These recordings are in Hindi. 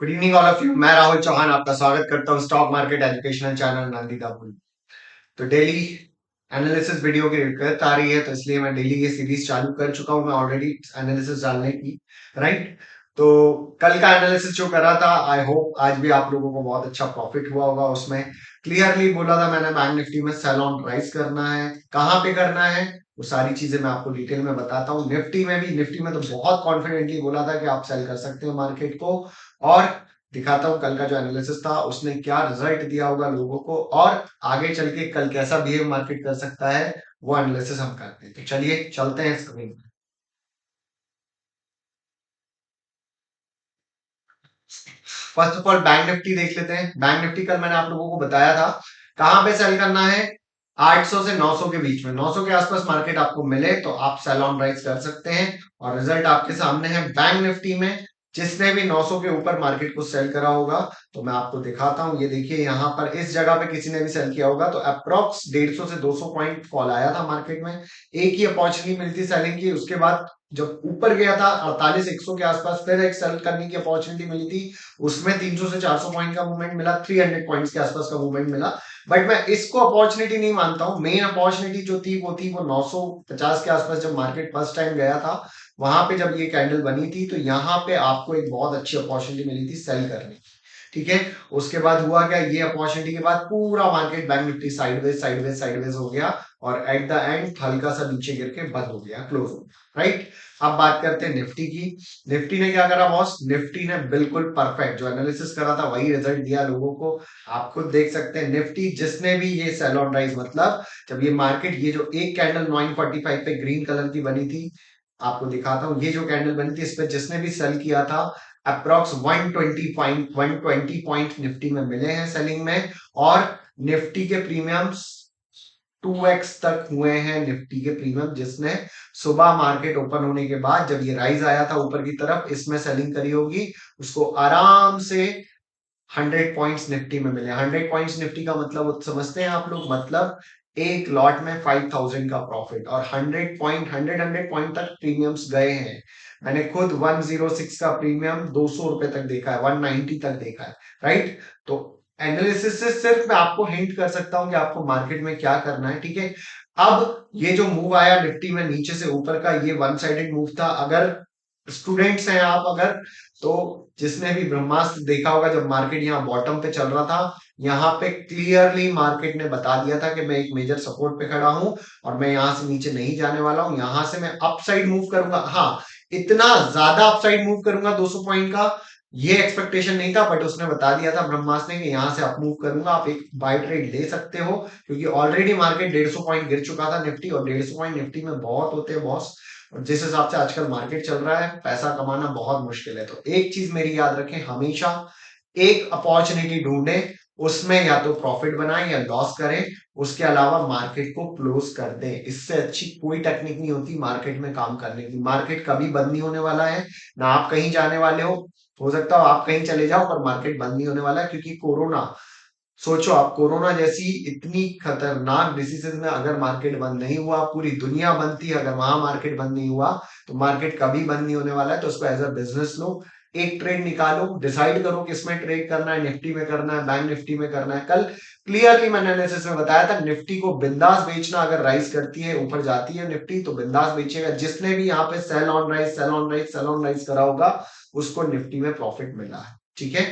Good evening all of you. मैं राहुल चौहान आपका स्वागत करता हूं stock market educational channel Nandita bull. तो डेली एनालिसिस वीडियो की रिक्वेस्ट आ रही है, तो इसलिए मैं डेली ये सीरीज चालू कर चुका हूं मैं ऑलरेडी एनालिसिस डालने की। राइट। तो कल का एनालिसिस जो करा था, आई होप आज भी आप लोगों को बहुत अच्छा प्रॉफिट हुआ होगा। उसमें क्लियरली बोला था मैंने, बैंक निफ्टी में सेल ऑन राइज करना है, कहाँ पे करना है वो सारी चीजें मैं आपको डिटेल में बताता हूँ। निफ्टी में तो बहुत कॉन्फिडेंटली बोला था कि आप सेल कर सकते हो मार्केट को। और दिखाता हूँ कल का जो एनालिसिस था उसने क्या रिजल्ट दिया होगा लोगों को, और आगे चल के कल कैसा बिहेव मार्केट कर सकता है वो एनालिसिस हम करते हैं। तो चलिए चलते हैं screen. First of all bank Nifty देख लेते हैं। बैंक निफ्टी कल मैंने आप लोगों को बताया था कहां पे सेल करना है। 800 से 900 के बीच में, 900 के आसपास मार्केट आपको मिले तो आप सेल ऑन राइज कर सकते हैं। और रिजल्ट आपके सामने है बैंक निफ्टी में। जिसने भी 900 के ऊपर मार्केट को सेल करा होगा, तो मैं आपको दिखाता हूं। ये देखिए यहाँ पर इस जगह पे किसी ने भी सेल किया होगा तो अप्रोक्स 150 से 200 पॉइंट फॉल आया था मार्केट में। एक ही अपॉर्चुनिटी मिलती सेलिंग की, उसके बाद जब ऊपर गया था 48 100 के आसपास, फिर एक सेल करने की अपॉर्चुनिटी मिली थी। उसमें 300 से 400 पॉइंट का मूवमेंट मिला, 300 पॉइंट्स के आसपास का मूवमेंट मिला। बट मैं इसको अपॉर्चुनिटी नहीं मानता हूं। मेन अपॉर्चुनिटी जो थी वो 950 के आसपास, जब मार्केट फर्स्ट टाइम गया था वहां पे जब ये कैंडल बनी थी, तो यहाँ पे आपको एक बहुत अच्छी अपॉर्चुनिटी मिली थी सेल करने की। ठीक है। उसके बाद हुआ क्या, ये अपॉर्चुनिटी के बाद पूरा market bank Nifty sideways sideways sideways हो गया, और एट द एंड हल्का सा नीचे गिर के बंद हो गया, क्लोज हो गया। राइट। अब बात करते हैं निफ्टी की। निफ्टी ने क्या करा बॉस, निफ्टी ने बिल्कुल परफेक्ट जो एनालिसिस करा था वही रिजल्ट दिया लोगों को। आप खुद देख सकते हैं निफ्टी जिसने भी ये सेल ऑन राइज, मतलब जब ये मार्केट, ये जो एक कैंडल 945 पे ग्रीन कलर की बनी थी, आपको दिखाता हूं, ये जो कैंडल बनी थी इस पे जिसने भी सेल किया था, अप्रोक्स 120 पॉइंट निफ्टी में मिले हैं सेलिंग में। और निफ्टी के प्रीमियम्स 2x तक हुए हैं। निफ्टी के प्रीमियम जिसने सुबह मार्केट ओपन होने के बाद जब ये राइज आया था ऊपर की तरफ, इसमें सेलिंग करी होगी, उसको आराम से 100 पॉइंट्स निफ्टी में मिले। 100 पॉइंट्स निफ्टी का मतलब समझते हैं आप लोग, मतलब एक लॉट में 5000 का प्रॉफिट, और 100 पॉइंट तक प्रीमियम्स गए हैं। मैंने खुद 106 का प्रीमियम 200 रुपए तक देखा है, 190 तक देखा है। राइट। तो एनालिसिस से सिर्फ मैं आपको हिंट कर सकता हूं कि आपको मार्केट में क्या करना है। ठीक है। अब ये जो मूव आया निफ्टी में नीचे से ऊपर का, ये वन साइडेड मूव था। अगर स्टूडेंट्स हैं आप, अगर तो जिसने भी ब्रह्मास्त्र देखा होगा, जब मार्केट यहाँ बॉटम पे चल रहा था, यहाँ पे क्लियरली मार्केट ने बता दिया था कि मैं एक मेजर सपोर्ट पे खड़ा हूं और मैं यहां से नीचे नहीं जाने वाला हूं, यहां से मैं अपसाइड मूव करूंगा। हाँ, इतना ज्यादा अपसाइड मूव करूंगा 200 पॉइंट का, ये एक्सपेक्टेशन नहीं था, बट उसने बता दिया था ब्रह्मास्त्र ने कि यहां से अप मूव करूंगा। आप एक बाय ट्रेड ले सकते हो, क्योंकि ऑलरेडी मार्केट 150 पॉइंट गिर चुका था निफ्टी, और 150 पॉइंट निफ्टी में बहुत होते हैं बॉस। और जिस हिसाब से आजकल मार्केट चल रहा है, पैसा कमाना बहुत मुश्किल है। तो एक चीज मेरी याद रखें, हमेशा एक अपॉर्चुनिटी ढूंढें, उसमें या तो प्रॉफिट बनाएं या लॉस करें, उसके अलावा मार्केट को क्लोज कर दें। इससे अच्छी कोई टेक्निक नहीं होती मार्केट में काम करने की। मार्केट कभी बंद नहीं होने वाला है, ना आप कहीं जाने वाले हो सकता हो आप कहीं चले जाओ, पर मार्केट बंद नहीं होने वाला है। क्योंकि कोरोना, सोचो आप, कोरोना जैसी इतनी खतरनाक डिसीजेज में अगर मार्केट बंद नहीं हुआ, पूरी दुनिया बंद थी, अगर वहां मार्केट बंद नहीं हुआ, तो मार्केट कभी बंद नहीं होने वाला है। तो उसको एज अ बिजनेस लो, एक ट्रेड निकालो, डिसाइड करो किसमें ट्रेड करना है, निफ्टी में करना है, बैंक निफ्टी में करना है। कल क्लियरली मैंने एनालिसिस में बताया था, निफ्टी को बिंदास बेचना। अगर राइज करती है, ऊपर जाती है निफ्टी, तो बिंदास बेचेगा। जिसने भी यहाँ पे sell on rise sell on rise sell on rise करा होगा, उसको निफ्टी में प्रॉफिट मिला है। ठीक है।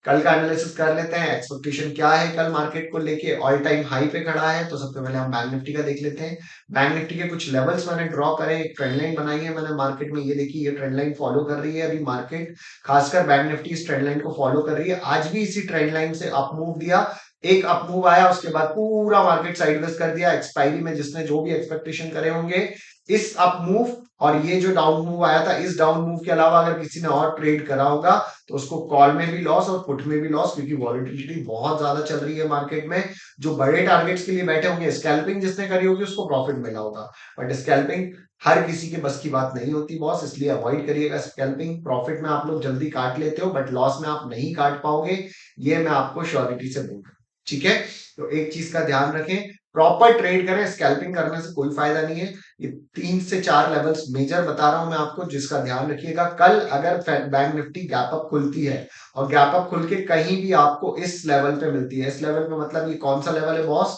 कल का एनालिसिस कर लेते हैं, एक्सपेक्टेशन क्या है कल मार्केट को लेके। ऑल टाइम हाई पे खड़ा है, तो सबसे पहले हम बैंक निफ्टी का देख लेते हैं। बैंक निफ्टी के कुछ लेवल्स मैंने ड्रॉ करे, एक ट्रेंड लाइन बनाई है मैंने मार्केट में। ये देखिए, ये ट्रेंड लाइन फॉलो कर रही है अभी मार्केट, खासकर बैंक निफ्टी इस ट्रेंड लाइन को फॉलो कर रही है। आज भी इसी ट्रेंड लाइन से अप मूव दिया, एक अप मूव आया, उसके बाद पूरा मार्केट साइडवेज कर दिया। एक्सपायरी में जिसने जो भी एक्सपेक्टेशन करे होंगे, इस अप मूव और ये जो डाउन मूव आया था, इस डाउन मूव के अलावा अगर किसी ने और ट्रेड करा होगा, तो उसको कॉल में भी लॉस और पुट में भी लॉस, क्योंकि वॉलेटिलिटी बहुत ज्यादा चल रही है मार्केट में। जो बड़े टारगेट्स के लिए बैठे होंगे, स्कैल्पिंग जिसने करी होगी उसको प्रॉफिट मिला होगा, बट स्कैल्पिंग हर किसी के बस की बात नहीं होती बॉस, इसलिए अवॉइड करिएगा स्कैल्पिंग। प्रॉफिट में आप लोग जल्दी काट लेते हो, बट लॉस में आप नहीं काट पाओगे, ये मैं आपको श्योरिटी से बोल रहा हूँ। ठीक है। तो एक चीज का ध्यान रखें, प्रॉपर ट्रेड करें, स्कैल्पिंग करने से कोई फायदा नहीं है। ये 3 से 4 लेवल्स मेजर बता रहा हूं मैं आपको, जिसका ध्यान रखिएगा। कल अगर बैंक निफ्टी गैप अप खुलती है और गैप अप खुल के कहीं भी आपको इस लेवल पे मिलती है, इस लेवल पे मतलब ये कौन सा लेवल है बॉस,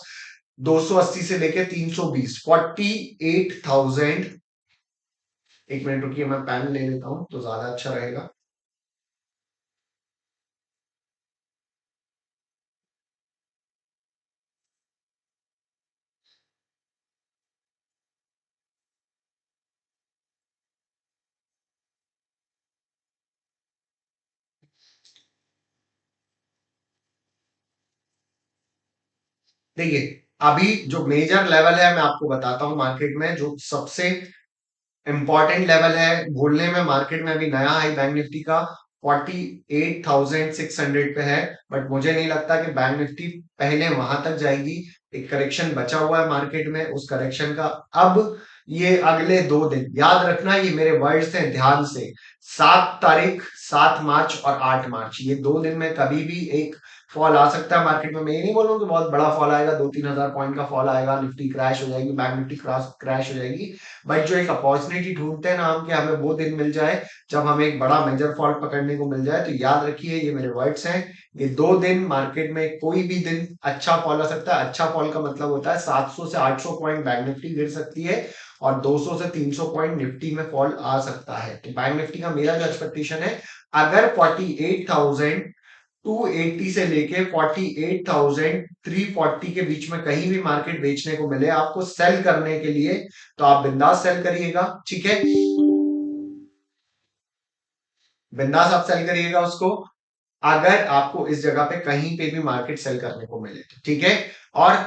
280 से लेके 320, 48,000। एक मिनट रुकिए, मैं पेन ले लेता हूं तो ज्यादा अच्छा रहेगा। देखिए, अभी जो मेजर लेवल है मैं आपको बताता हूं मार्केट में, जो सबसे इंपॉर्टेंट लेवल है बोलने में, मार्केट में अभी नया हाई बैंक निफ्टी का 48,600 पे है। बट मुझे नहीं लगता कि बैंक निफ्टी पहले वहां तक जाएगी। एक करेक्शन बचा हुआ है मार्केट में, उस करेक्शन का अब ये अगले 2 दिन याद रखना, ये मेरे वर्ड्स हैं ध्यान से। 7 तारीख, 7 मार्च और 8 मार्च, ये 2 दिन में कभी भी एक फॉल आ सकता है मार्केट में। मैं ये नहीं बोल रहा हूँ कि बहुत बड़ा फॉल आएगा, 2-3 हजार पॉइंट का फॉल आएगा, निफ्टी क्रैश हो जाएगी, बैंक निफ्टी क्रैश हो जाएगी। बट जो एक अपॉर्चुनिटी ढूंढते हैं ना हम, कि हमें वो दिन मिल जाए जब हमें एक बड़ा मेजर फॉल पकड़ने को मिल जाए, तो याद रखिए ये मेरे वर्ड्स हैं। ये 2 दिन मार्केट में कोई भी दिन अच्छा फॉल आ सकता है। अच्छा फॉल का मतलब होता है 700 से 800 पॉइंट बैंक निफ्टी गिर सकती है और 200 से 300 पॉइंट निफ्टी में फॉल आ सकता है। तो बैंक निफ्टी का मेरा जो एक्सपेक्टेशन है, अगर 48,280 से लेके 48,340 के बीच में कहीं भी मार्केट बेचने को मिले आपको सेल करने के लिए, तो आप बिंदास सेल करिएगा, ठीक है। बिंदास आप सेल करिएगा उसको, अगर आपको इस जगह पे कहीं पे भी मार्केट सेल करने को मिले तो, ठीक है। और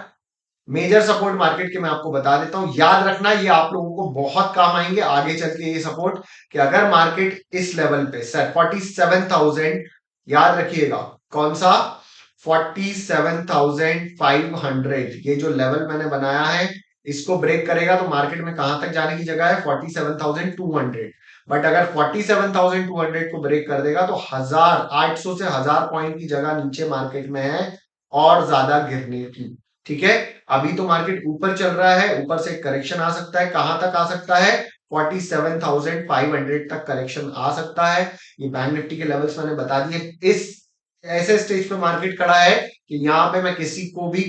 मेजर सपोर्ट मार्केट के मैं आपको बता देता हूं, याद रखना ये आप लोगों को बहुत काम आएंगे आगे चल के ये सपोर्ट, कि अगर मार्केट इस लेवल पे 47,000, याद रखिएगा कौन सा, 47,500, ये जो लेवल मैंने बनाया है इसको ब्रेक करेगा तो मार्केट में कहां तक जाने की जगह है, 47,200। बट अगर 47,200 को ब्रेक कर देगा तो 1,800 से 1,000 पॉइंट की जगह नीचे मार्केट में है और ज्यादा गिरने की, ठीक है। अभी तो मार्केट ऊपर चल रहा है, ऊपर से करेक्शन आ सकता है, कहां तक आ सकता है, 47,500 तक करेक्शन आ सकता है। ये बैंक निफ्टी के लेवल्स मैंने बता दिए। इस ऐसे स्टेज पे मार्केट खड़ा है कि यहाँ पे मैं किसी को भी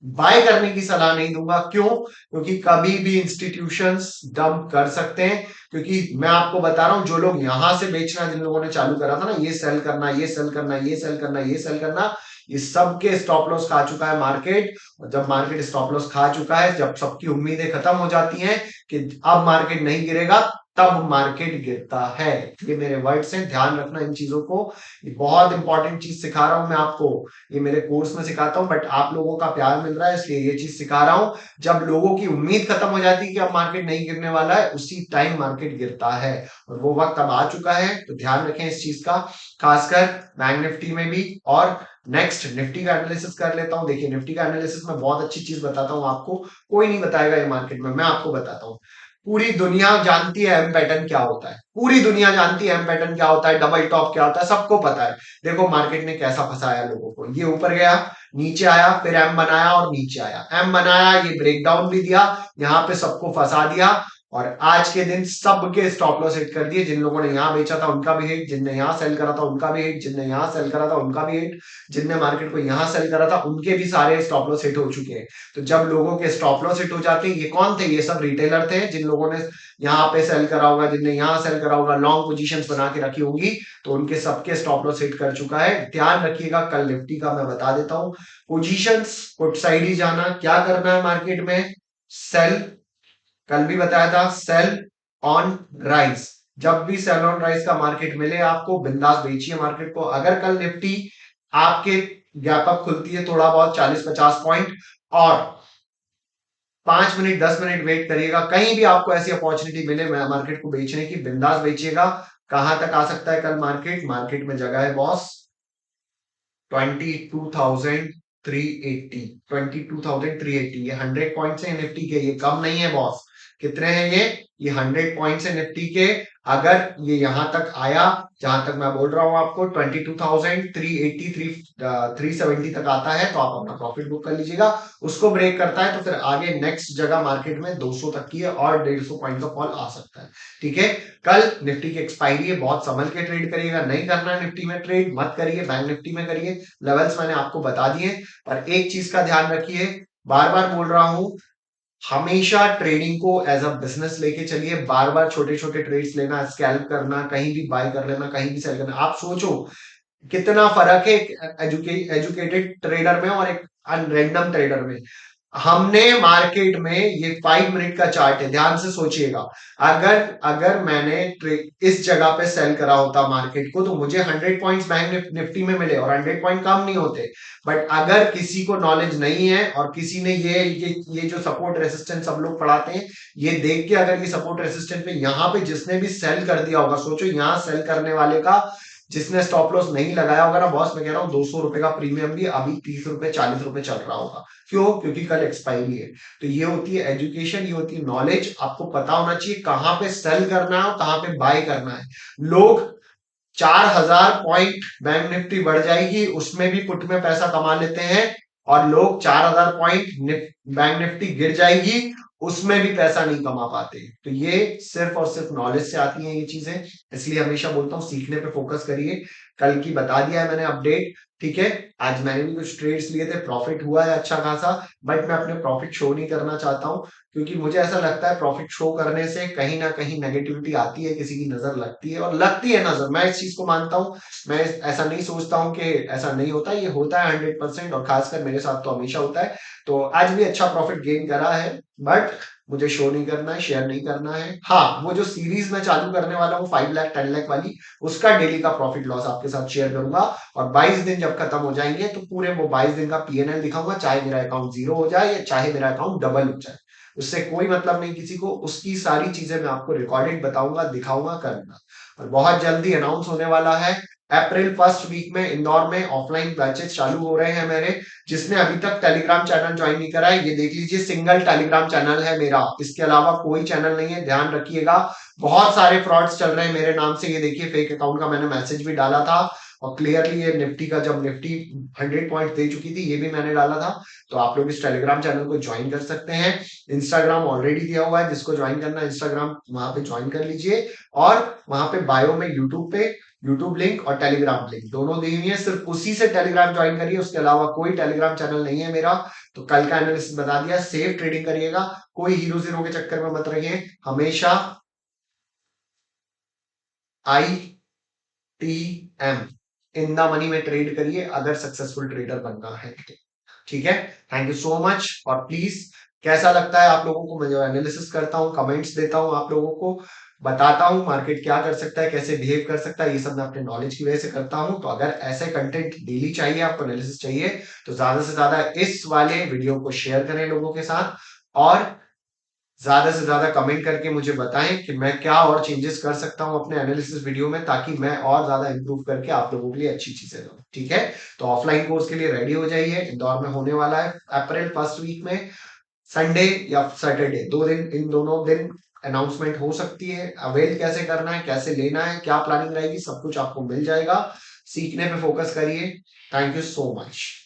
बाय करने की सलाह नहीं दूंगा। क्यों? क्योंकि कभी भी इंस्टीट्यूशंस डंप कर सकते हैं। क्योंकि मैं आपको बता रहा हूं, जो लोग यहां से बेचना, जिन लोगों ने चालू करा था ना, ये सेल करना, ये सेल करना, ये सेल करना, ये सेल करना, ये सबके स्टॉप लॉस खा चुका है मार्केट। और जब मार्केट स्टॉप लॉस खा चुका है, जब सबकी उम्मीदें खत्म हो जाती हैं कि अब मार्केट नहीं गिरेगा, तब मार्केट गिरता है। ये मेरे वर्ड्स हैं, ध्यान रखना इन चीजों को। ये बहुत इंपॉर्टेंट चीज सिखा रहा हूं मैं आपको, ये मेरे कोर्स में सिखाता हूं, बट आप लोगों का प्यार मिल रहा है इसलिए ये चीज सिखा रहा हूं। जब लोगों की उम्मीद खत्म हो जाती है कि अब मार्केट नहीं गिरने वाला है, उसी टाइम मार्केट गिरता है, और वो वक्त अब आ चुका है। तो ध्यान रखें इस चीज का, खासकर बैंक निफ्टी में भी। और नेक्स्ट निफ्टी का एनालिसिस कर लेता हूं। देखिए, निफ्टी का एनालिसिस में बहुत अच्छी चीज बताता हूं आपको, कोई नहीं बताएगा ये मार्केट में, मैं आपको बताता हूं। पूरी दुनिया जानती है एम पैटर्न क्या होता है, पूरी दुनिया जानती है एम पैटर्न क्या होता है, डबल टॉप क्या होता है, सबको पता है। देखो मार्केट ने कैसा फंसाया लोगों को, ये ऊपर गया, नीचे आया, फिर एम बनाया और नीचे आया, एम बनाया, ये ब्रेकडाउन भी दिया, यहाँ पे सबको फंसा दिया। और आज के दिन सबके स्टॉप लॉस हिट कर दिए। जिन लोगों ने यहां बेचा था उनका भी हिट, जिनने यहां सेल करा था उनका भी हिट, जिनने यहां सेल करा था उनका भी हिट, जिनने मार्केट को यहां सेल करा था उनके भी सारे स्टॉप लॉस हिट हो चुके हैं। तो जब लोगों के स्टॉप लॉस हिट हो जाते हैं, ये कौन थे, ये सब रिटेलर थे, जिन लोगों ने यहाँ पे सेल करा होगा, जिनने यहाँ सेल करा होगा, लॉन्ग पोजीशंस बना के रखी होंगी, तो उनके सबके स्टॉप लॉस हिट कर चुका है। ध्यान रखिएगा, कल निफ्टी का मैं बता देता हूं, पोजीशंस पुट साइड ही जाना, क्या करना है मार्केट में, सेल, कल भी बताया था, सेल ऑन राइज। जब भी सेल ऑन राइज का मार्केट मिले आपको, बिंदास बेचिए मार्केट को। अगर कल निफ्टी आपके गैप अप खुलती है थोड़ा बहुत 40-50 पॉइंट, और 5 मिनट 10 मिनट वेट करिएगा, कहीं भी आपको ऐसी अपॉर्चुनिटी मिले मार्केट को बेचने की, बिंदास बेचिएगा। कहां तक आ सकता है कल मार्केट, मार्केट में जगह है बॉस 22,380, 22,380, ये 100 पॉइंट है निफ्टी के, ये कम नहीं है बॉस। कितने हैं ये 100 पॉइंट्स है निफ्टी के। अगर ये यहां तक आया, जहां तक मैं बोल रहा हूं आपको 22,380 370 तक आता है तो आप अपना प्रॉफिट बुक कर लीजिएगा। उसको ब्रेक करता है तो फिर आगे नेक्स्ट जगह मार्केट में 200 तक की है और 150 पॉइंट का फॉल आ सकता है। ठीक है, कल निफ्टी की एक्सपायरी है, बहुत संभल के ट्रेड करिएगा। नहीं करना है निफ्टी में ट्रेड मत करिए, बैंक निफ्टी में करिए। लेवल्स मैंने आपको बता दिए, पर एक चीज का ध्यान रखिए, बार बार बोल रहा हूं, हमेशा ट्रेडिंग को एज अ बिजनेस लेके चलिए। बार बार छोटे छोटे ट्रेड्स लेना, स्कैल्प करना, कहीं भी बाय कर लेना, कहीं भी सेल करना, आप सोचो कितना फर्क है एक एजुकेटेड ट्रेडर में और एक रैंडम ट्रेडर में। हमने मार्केट में ये 5 मिनट का चार्ट है, ध्यान से सोचिएगा। अगर अगर मैंने इस जगह पे सेल करा होता मार्केट को तो मुझे 100 पॉइंट्स बैंक निफ्टी में मिले, और 100 पॉइंट कम नहीं होते। बट अगर किसी को नॉलेज नहीं है और किसी ने ये जो सपोर्ट रेसिस्टेंस सब लोग पढ़ाते हैं, ये देख के अगर ये सपोर्ट रेसिस्टेंस पे यहाँ पे जिसने भी सेल कर दिया होगा, सोचो यहाँ सेल करने वाले का जिसने स्टॉप लॉस नहीं लगाया होगा ना बॉस, मैं कह रहा हूं 200 रुपए का प्रीमियम भी अभी 30 रुपए 40 रुपए चल रहा होगा। क्यों? क्योंकि कल एक्सपायरी है। तो ये होती है एजुकेशन, ये होती है नॉलेज। आपको पता होना चाहिए कहां पे सेल करना है और कहां पे बाय करना है। लोग 4,000 पॉइंट बैंक निफ्टी बढ़ जाएगी उसमें भी पुट में पैसा कमा लेते हैं, और लोग 4,000 पॉइंट बैंक निफ्टी गिर जाएगी उसमें भी पैसा नहीं कमा पाते। तो ये सिर्फ और सिर्फ नॉलेज से आती हैं ये चीजें। इसलिए हमेशा बोलता हूं सीखने पे फोकस करिए। कल की बता दिया है मैंने अपडेट। ठीक है, आज मैंने भी कुछ ट्रेड्स लिए थे, प्रॉफिट हुआ है अच्छा खासा, बट मैं अपने प्रॉफिट शो नहीं करना चाहता हूं, क्योंकि मुझे ऐसा लगता है प्रॉफिट शो करने से कहीं ना कहीं नेगेटिविटी आती है, किसी की नजर लगती है, और लगती है नजर, मैं इस चीज को मानता हूं। मैं ऐसा नहीं सोचता हूं कि ऐसा नहीं होता, ये होता है 100%, और खासकर मेरे साथ तो हमेशा होता है। तो आज भी अच्छा प्रॉफिट गेन करा है, बट मुझे शो नहीं करना है, शेयर नहीं करना है। हाँ, वो जो सीरीज मैं चालू करने वाला हूँ 5 लाख 10 लाख वाली, उसका डेली का प्रॉफिट लॉस आपके साथ शेयर करूंगा। और 22 दिन जब खत्म हो जाएंगे तो पूरे वो 22 दिन का पीएनएल दिखाऊंगा, चाहे मेरा अकाउंट जीरो हो जाए या चाहे मेरा अकाउंट डबल हो जाए, उससे कोई मतलब नहीं किसी को। उसकी सारी चीजें मैं आपको रिकॉर्डेड बताऊंगा, दिखाऊंगा, करूंगा। और बहुत जल्दी अनाउंस होने वाला है, अप्रैल फर्स्ट वीक में इंदौर में ऑफलाइन बैचेस चालू हो रहे हैं मेरे। जिसने अभी तक टेलीग्राम चैनल ज्वाइन नहीं करा है, ये देख लीजिए, सिंगल टेलीग्राम चैनल है मेरा, इसके अलावा कोई चैनल नहीं है, ध्यान रखिएगा। बहुत सारे फ्रॉड्स चल रहे हैं मेरे नाम से, ये देखिए फेक अकाउंट का मैंने मैसेज भी डाला था, और क्लियरली ये निफ्टी का जब निफ्टी 100 पॉइंट दे चुकी थी ये भी मैंने डाला था। तो आप लोग इस टेलीग्राम चैनल को ज्वाइन कर सकते हैं। इंस्टाग्राम ऑलरेडी दिया हुआ है, जिसको ज्वाइन करना है इंस्टाग्राम वहां पे ज्वाइन कर लीजिए। और वहां पे बायो में यूट्यूब लिंक और टेलीग्राम लिंक दोनों दी हुई है, सिर्फ उसी से टेलीग्राम ज्वाइन करिए, उसके अलावा कोई टेलीग्राम चैनल नहीं है मेरा। तो कल का एनालिसिस बता दिया, सेफ ट्रेडिंग करिएगा, कोई हीरो जीरो के चक्कर में मत रहिए, हमेशा ITM इन द मनी में ट्रेड करिए अगर सक्सेसफुल ट्रेडर बनना है। ठीक है, थैंक यू सो मच। और प्लीज, कैसा लगता है आप लोगों को मैं जो एनालिसिस करता हूँ, कमेंट्स देता हूँ, आप लोगों को बताता हूँ मार्केट क्या कर सकता है, कैसे बिहेव कर सकता है, ये सब मैं अपने नॉलेज की वजह से करता हूँ। तो अगर ऐसे कंटेंट डेली चाहिए आपको, एनालिसिस चाहिए, तो ज्यादा से ज्यादा इस वाले वीडियो को शेयर करें लोगों के साथ, और ज्यादा से ज्यादा कमेंट करके मुझे बताएं कि मैं क्या और चेंजेस कर सकता हूं अपने एनालिसिस वीडियो में, ताकि मैं और ज्यादा इंप्रूव करके आप लोगों के लिए अच्छी चीजें दूं। ठीक है, तो ऑफलाइन कोर्स के लिए रेडी हो जाइए, इंदौर में होने वाला है अप्रैल फर्स्ट वीक में, संडे या सैटरडे, 2 दिन, इन दोनों दिन अनाउंसमेंट हो सकती है। अवेल कैसे करना है, कैसे लेना है, क्या प्लानिंग रहेगी, सब कुछ आपको मिल जाएगा। सीखने पे फोकस करिए। Thank you so much.